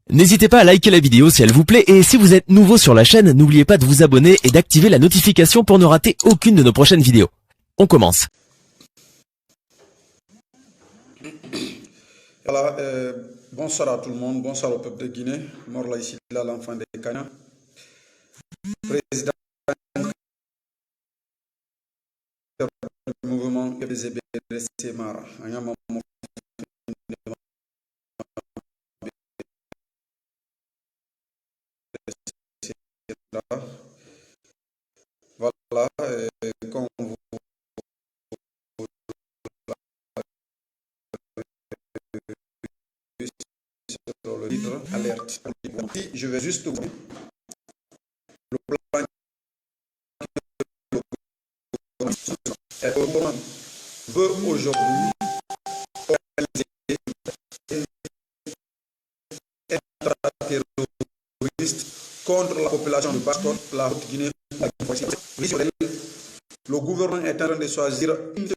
N'hésitez pas à liker la vidéo si elle vous plaît et si vous êtes nouveau sur la chaîne, n'oubliez pas de vous abonner et d'activer la notification pour ne rater aucune de nos prochaines vidéos. On commence. Voilà, bonsoir à tout le monde, bonsoir au peuple de Guinée. Morla ici, là, l'enfant des Cana. Président du mouvement PZBRC Mara. Voilà, comme vous sur le titre, alerte. Je vais juste vous le plan que le gouvernement veut aujourd'hui organiser un terroriste contre la population de Basse-Côte, la Haute-Guinée. Le gouvernement est en train de choisir une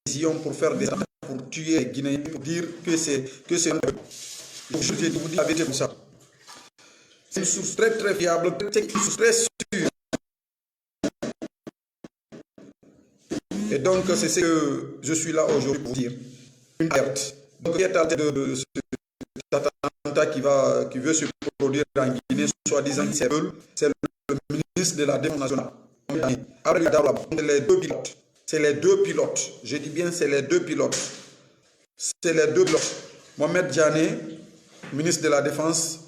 décision pour faire des attaques, pour tuer les Guinéens, pour dire que c'est je vais vous dire la vérité comme ça. C'est une source très très fiable, une source très sûre. Et donc c'est ce que je suis là aujourd'hui pour dire. Une alerte. Donc il y a de cet attentat qui veut se produire en Guinée, soi-disant que c'est le ministre de la Défense nationale. Les deux pilotes. C'est les deux pilotes. Je dis bien c'est les deux pilotes. C'est les deux pilotes. Mohamed Diané, ministre de la Défense,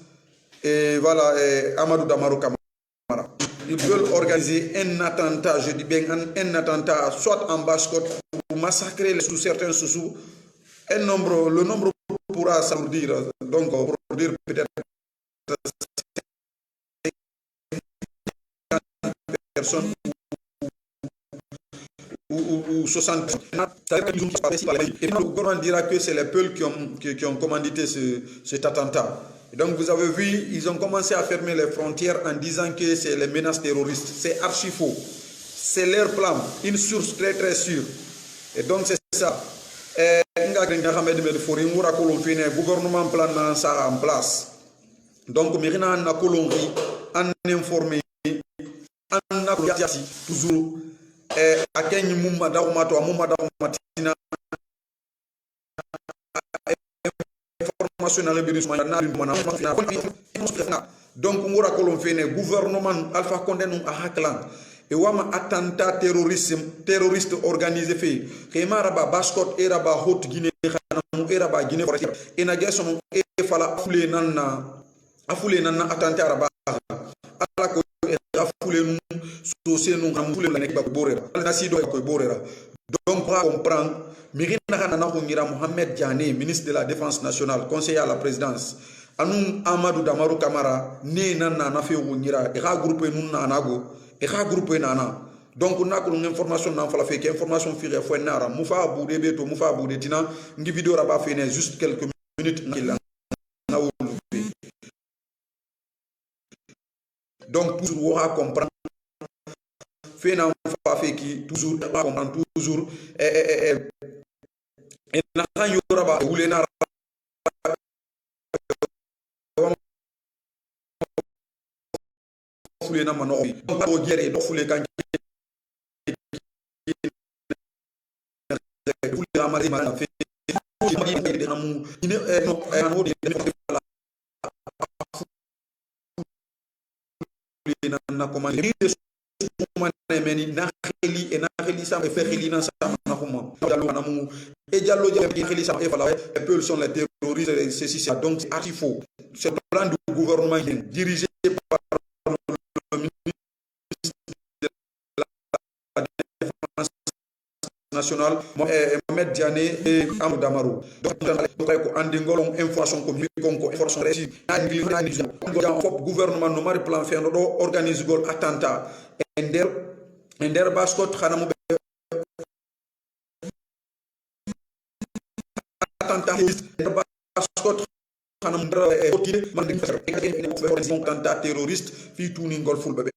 et voilà, et Amadou Damarou Kamara. Ils veulent organiser un attentat, je dis bien un attentat, soit en Basse-Côte, pour massacrer certains sous-sous. Le nombre pourra s'alourdir. Donc, pour dire peut-être 50 personnes ou 60 personnes. Et le gouvernement dira que c'est les peuples qui ont commandité cet attentat. Et donc vous avez vu, ils ont commencé à fermer les frontières en disant que c'est les menaces terroristes. C'est archi faux. C'est leur plan, une source très très sûre. Et donc c'est ça. Le gouvernement plan ça en place. Donc maintenant on a Colombie, on est informé, on a toujours. A Kenya mumma darumato amumma darumatina information na rebirusma na donc ngora kolon fene gouvernement Alpha Condé nous a haklan e wama attentat terroriste organisé fait khemara ba Basse-Côte era ba Haute-Guinée khanamu era ba Guinée forestière e na gesso e fala afule nanna attentat ba ala ko afule donc, pour comprendre, Mohamed Diané, ministre de la Défense nationale, conseiller à la présidence, Amadou Damarou Kamara, né nana fait et regroupé nous nanago, et regroupé nana. Donc, on a une information dans la fait, information fire foi nara, Moufa Boudé Beto, Moufa Boudé Tina, une vidéo rabat fait juste quelques minutes. Donc, pour on va comprendre. Fait n'a pas fait qui toujours comprend toujours et n'a pas eu rabat ou les n'a foulé n'a mano donc au guerre donc foulé quand foulé ramasser mal fait na commandé meni na kheli e na kheli ça me fait kheli na ça na kuma diallo na mu et diallo kheli ça et voilà les peuples sont les terroristes ceci c'est donc c'est archi faux c'est le plan du gouvernement dirigé par le ministre de la Défense nationale Mohamed Diané et Amadou Damarou donc andingolon information comme information régie na gouvernement no mari plan fait no organise gol attentat ender Basse-Côte khanamu attentat Basse-Côte khanamu attentat terroriste fi tout ni ngol fulbe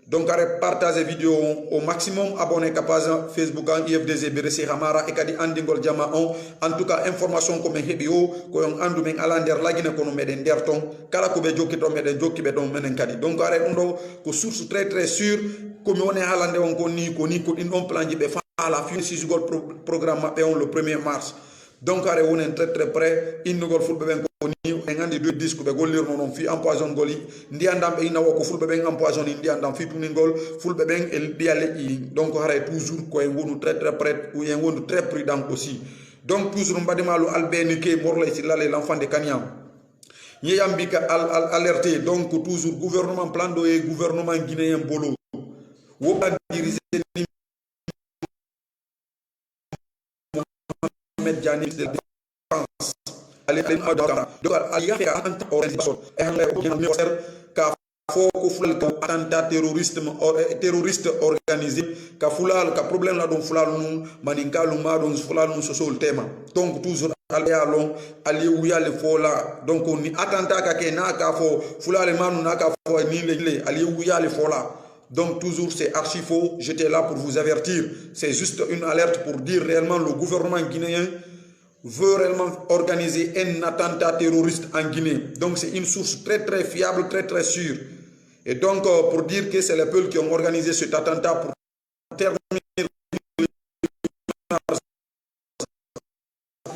Donc, partagez vidéo au maximum, abonnez à la page Facebook en IFDZ Berese Hamara et kadi andingol jama on. En tout cas, information comme hebio, ko on andu men alander lagine ko no meden derton, kala ko be jokki to meden jokki be don menen kadi. Donc, on ko source très sûre, comme on est alande on ko ni ko on plan be fa la fin si gol programme pe on le 1er mars. Donc, on est très près, in gol fulbe ben ni engandi deux disques be gollir non fi empoison goli ndi andam be ina woko fulbe ben empoison ndi andam fi tuningol fulbe ben el diale i donc hare toujours ko ngonu très près ou ngonu très prudent aussi. Donc toujours mbademalu albenike morlay ci lalé l'enfant de Kanyam yambika alerté. Donc toujours gouvernement plando et gouvernement guinéen bolo wo ba diriger ni Mohamed Diané de la défense attentat terroriste organisé ka fulal ka problème la don fulal nu maninkalu ma don fulal nu sosol tema. Donc toujours alon ali wuya le fola. Donc on attentat ka ke na ka fo fulal manu na ka fo ni le ali wuya le fola. Donc toujours c'est archi faux. J'étais là pour vous avertir. C'est juste une alerte pour dire réellement le gouvernement guinéen veut réellement organiser un attentat terroriste en Guinée. Donc c'est une source très fiable, très sûre. Et donc pour dire que c'est les peuples qui ont organisé cet attentat pour terminer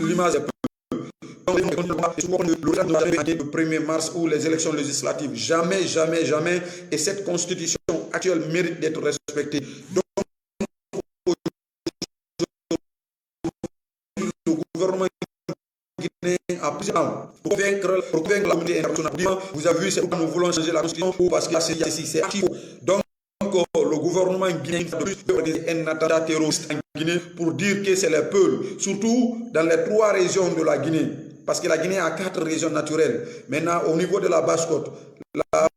l'image des peuples. Donc le 1er mars ou les élections législatives. Jamais. Et cette constitution actuelle mérite d'être respectée. Donc le gouvernement à plusieurs pour convaincre la communauté internationale. Vous avez vu, c'est pourquoi nous voulons changer la constitution parce que c'est actif. Donc le gouvernement guinéen veut organiser un attentat terroriste en Guinée pour dire que c'est les peuples, surtout dans les 3 régions de la Guinée, parce que la Guinée a 4 régions naturelles. Maintenant, au niveau de la basse-côte, la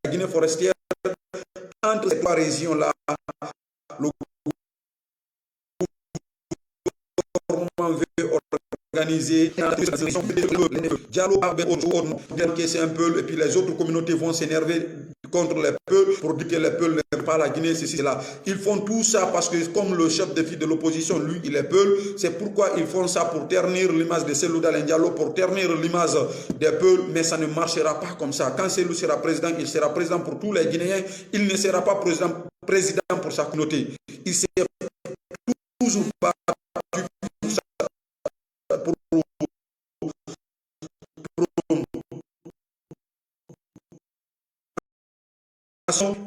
Guinée forestière, entre ces 3 régions-là, le veut organiser dialogue avec c'est un peu, et puis les autres communautés vont s'énerver contre les peuples pour dire que les peuples n'aiment pas la Guinée, ceci, cela. Ils font tout ça parce que comme le chef de file de l'opposition, lui, il est peuple, c'est pourquoi ils font ça pour ternir l'image de Cellou Dalein Diallo, pour ternir l'image des peuples, mais ça ne marchera pas comme ça. Quand Cellou sera président, il sera président pour tous les Guinéens, il ne sera pas président pour sa communauté. Il sera toujours pas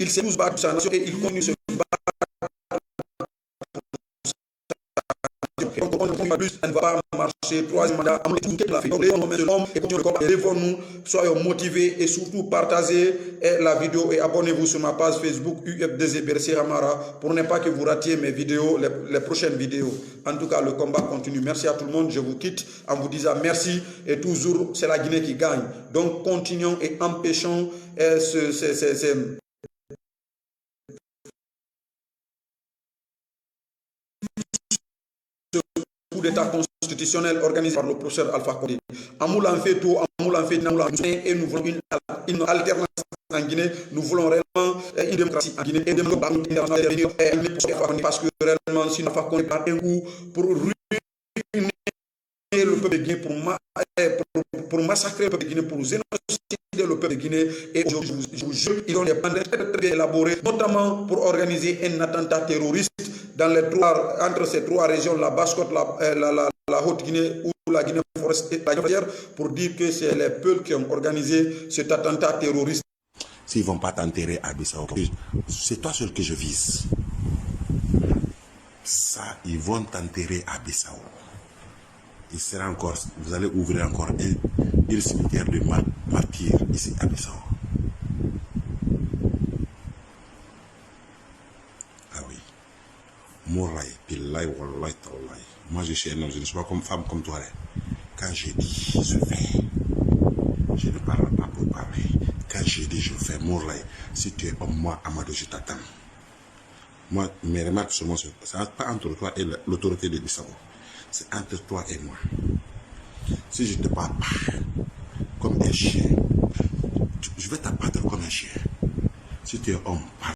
il s'est tous battu sa nation et il continue se battre. Donc on ne va pas marcher 3e mandat. Lèvons-nous, soyons motivés et surtout partagez la vidéo et abonnez-vous sur ma page Facebook UFDZ Berse Hamara pour ne pas que vous ratiez mes vidéos, les prochaines vidéos. En tout cas, le combat continue. Merci à tout le monde. Je vous quitte en vous disant merci et toujours c'est la Guinée qui gagne. Donc continuons et empêchons coup d'état constitutionnel organisé par le professeur Alpha Condé. Amoul en fait tout, Amoul en fait et nous voulons une alternance en Guinée. Nous voulons réellement une démocratie en Guinée et parce que réellement si nous Alpha Condé par un coup pour ruiner le peuple de Guinée, pour massacrer le peuple de Guinée, pour génocider le peuple de Guinée. Et aujourd'hui, je vous jure, ils ont des plans très élaborés, notamment pour organiser un attentat terroriste dans entre ces 3 régions, la Basse-Côte, la Haute-Guinée ou la Guinée forestière, pour dire que c'est les peuples qui ont organisé cet attentat terroriste. S'ils ne vont pas t'enterrer à Bissau, c'est toi seul que je vise. Ça, ils vont t'enterrer à Bissau. Il sera encore, vous allez ouvrir encore un cimetière de martyrs ici à Bissau. Ah oui. Mouraï, Pillaï, Wallaï, Tallaï. Moi je suis un homme, je ne suis pas comme femme comme toi. Quand je dis, je fais. Je ne parle pas pour parler. Quand je dis, je fais. Mouraï, si tu es homme, moi, Amadou, je t'attends. Moi, mes remarques sur moi, ça n'est pas entre toi et l'autorité de Bissau. C'est entre toi et moi. Si je ne te parle pas comme un chien, Je vais t'abattre comme un chien. Si tu es homme, parle.